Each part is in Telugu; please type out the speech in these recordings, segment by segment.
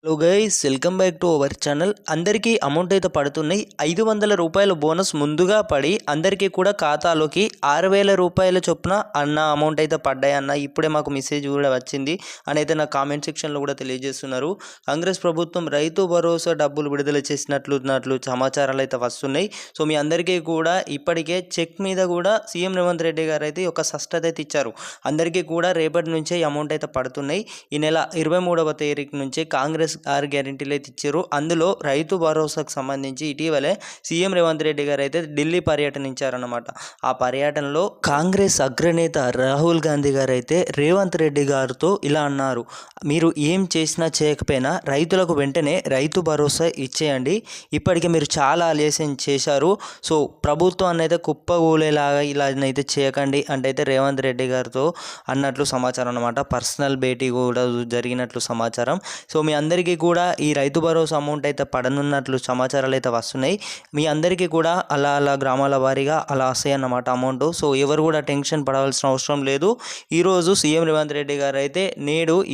Hello guys, welcome back to our channel. అందరికీ అమౌంట్ అయితే పడుతున్నాయి. 500 రూపాయల బోనస్ ముందుగా పడి అందరికీ కూడా ఖాతాలోకి 6,000 రూపాయల చొప్పున అమౌంట్ అయితే పడ్డాయి అన్న. ఇప్పుడే మాకు మెసేజ్ కూడా వచ్చింది అని అయితే నా కామెంట్ సెక్షన్లో కూడా తెలియజేస్తున్నారు. కాంగ్రెస్ ప్రభుత్వం రైతు భరోసా డబ్బులు విడుదల చేసినట్లు సమాచారాలు అయితే వస్తున్నాయి. సో మీ అందరికీ కూడా ఇప్పటికే చెక్ మీద కూడా సీఎం రేవంత్ రెడ్డి గారు అయితే ఒక స్పష్టత అయితే ఇచ్చారు. అందరికీ కూడా రేపటి నుంచే అమౌంట్ అయితే పడుతున్నాయి. ఈ నెల 23వ తారీఖు నుంచి కాంగ్రెస్ 6 గ్యారెంటీలు అయితే ఇచ్చారు. అందులో రైతు భరోసాకు సంబంధించి ఇటీవలే సీఎం రేవంత్ రెడ్డి గారు అయితే ఢిల్లీ పర్యటనించారన్నమాట. ఆ పర్యటనలో కాంగ్రెస్ అగ్రనేత రాహుల్ గాంధీ గారు అయితే రేవంత్ రెడ్డి గారితో ఇలా అన్నారు, మీరు ఏం చేసినా చేయకపోయినా రైతులకు వెంటనే రైతు భరోసా ఇచ్చేయండి. ఇప్పటికే మీరు చాలా ఆలస్యం చేశారు. సో ప్రభుత్వాన్ని అయితే కుప్పగూలేలాగా ఇలా అయితే చేయకండి అంటే అయితే రేవంత్ రెడ్డి గారితో అన్నట్లు సమాచారం అన్నమాట. పర్సనల్ భేటీ కూడా జరిగినట్లు సమాచారం. సో మీ అందరికీ కూడా ఈ రైతు భరోసా అమౌంట్ అయితే పడనున్నట్లు సమాచారాలు అయితే వస్తున్నాయి. మీ అందరికీ కూడా అలా గ్రామాల వారీగా అలా వస్తాయి అన్నమాట అమౌంట్. సో ఎవరు కూడా టెన్షన్ పడవలసిన అవసరం లేదు. ఈరోజు సీఎం రేవంత్ రెడ్డి గారు అయితే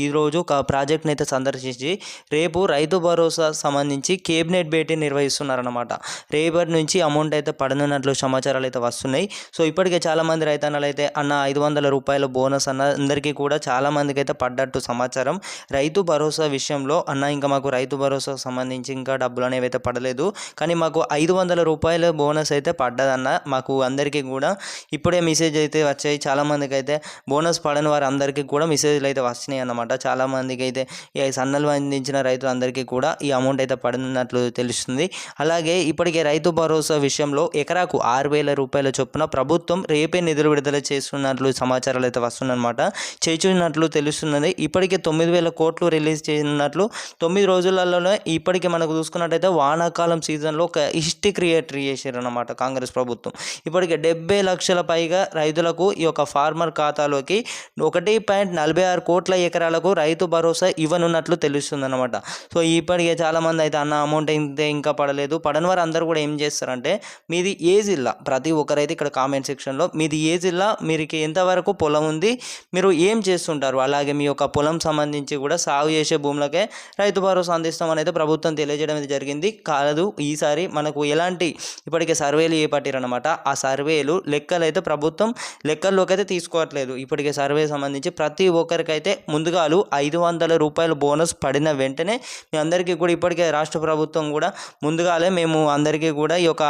ఈరోజు ఒక ప్రాజెక్ట్ని అయితే సందర్శించి రేపు రైతు భరోసా సంబంధించి కేబినెట్ భేటీ నిర్వహిస్తున్నారన్నమాట. రేపటి నుంచి అమౌంట్ అయితే పడనున్నట్లు సమాచారాలు అయితే వస్తున్నాయి. సో ఇప్పటికే చాలామంది రైతన్నలు అయితే 500 రూపాయల బోనస్ అందరికీ కూడా చాలామందికి అయితే పడ్డట్టు సమాచారం. రైతు భరోసా విషయంలో ఇంకా మాకు రైతు భరోసాకు సంబంధించి ఇంకా డబ్బులు అనేవి అయితే పడలేదు, కానీ మాకు 500 రూపాయల బోనస్ అయితే పడ్డదన్న. మాకు అందరికీ కూడా ఇప్పుడే మెసేజ్ అయితే వచ్చాయి. చాలామందికి అయితే బోనస్ పడని వారు అందరికీ కూడా మెసేజ్లు అయితే వస్తున్నాయి అన్నమాట. చాలామందికి అయితే ఈ సన్నలు అందించిన రైతులందరికీ కూడా ఈ అమౌంట్ అయితే పడినట్లు తెలుస్తుంది. అలాగే ఇప్పటికే రైతు భరోసా విషయంలో ఎకరాకు 6,000 రూపాయల చొప్పున ప్రభుత్వం రేపే నిధులు విడుదల చేస్తున్నట్లు సమాచారాలు అయితే వస్తున్నమాట చేస్తున్నట్లు తెలుస్తున్నది. ఇప్పటికే 9,000 కోట్లు రిలీజ్ చేసినట్లు 9 రోజులలోనే ఇప్పటికే మనకు చూసుకున్నట్టయితే వానాకాలం సీజన్లో ఒక హిస్టరీ క్రియేట్ చేశారన్నమాట కాంగ్రెస్ ప్రభుత్వం. ఇప్పటికే 70 లక్షల పైగా రైతులకు ఈ యొక్క ఫార్మర్ ఖాతాలోకి 1.46 కోట్ల ఎకరాలకు రైతు భరోసా ఇవ్వనున్నట్లు తెలుస్తుందన్నమాట. సో ఇప్పటికే చాలామంది అయితే అమౌంట్ అయితే ఇంకా పడలేదు. పడని వారు అందరూ కూడా ఏం చేస్తారంటే మీది ఏ జిల్లా, ప్రతి ఒక్కరైతే ఇక్కడ కామెంట్ సెక్షన్లో మీది ఏ జిల్లా, మీరు ఎంతవరకు పొలం ఉంది, మీరు ఏం చేస్తుంటారు, అలాగే మీ యొక్క పొలం సంబంధించి కూడా సాగు చేసే భూములకే రైతు భరోసా అందిస్తామని అయితే ప్రభుత్వం తెలియజేయడం అయితే జరిగింది. కాదు, ఈసారి మనకు ఎలాంటి ఇప్పటికే సర్వేలు చేపట్టారనమాట. ఆ సర్వేలు లెక్కలు అయితే ప్రభుత్వం లెక్కల్లోకి అయితే తీసుకోవట్లేదు. ఇప్పటికే సర్వే సంబంధించి ప్రతి ఒక్కరికైతే ముందుగాలు 500 రూపాయల బోనస్ పడిన వెంటనే మీ అందరికీ కూడా ఇప్పటికే రాష్ట్ర ప్రభుత్వం కూడా ముందుగాలే మేము అందరికీ కూడా ఈ యొక్క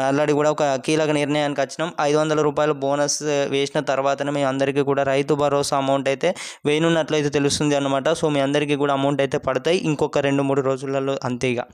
ఆల్రెడీ కూడా ఒక కీలక నిర్ణయానికి వచ్చినాం. 500 రూపాయల బోనస్ వేసిన తర్వాతనే మేము అందరికీ కూడా రైతు భరోసా అమౌంట్ అయితే వేయనున్నట్లయితే తెలుస్తుంది అన్నమాట. సో మీ అందరికీ కూడా అమౌంట్ అయితే పడతాయి ఇంకొక 2-3 రోజులలో అంతేగా.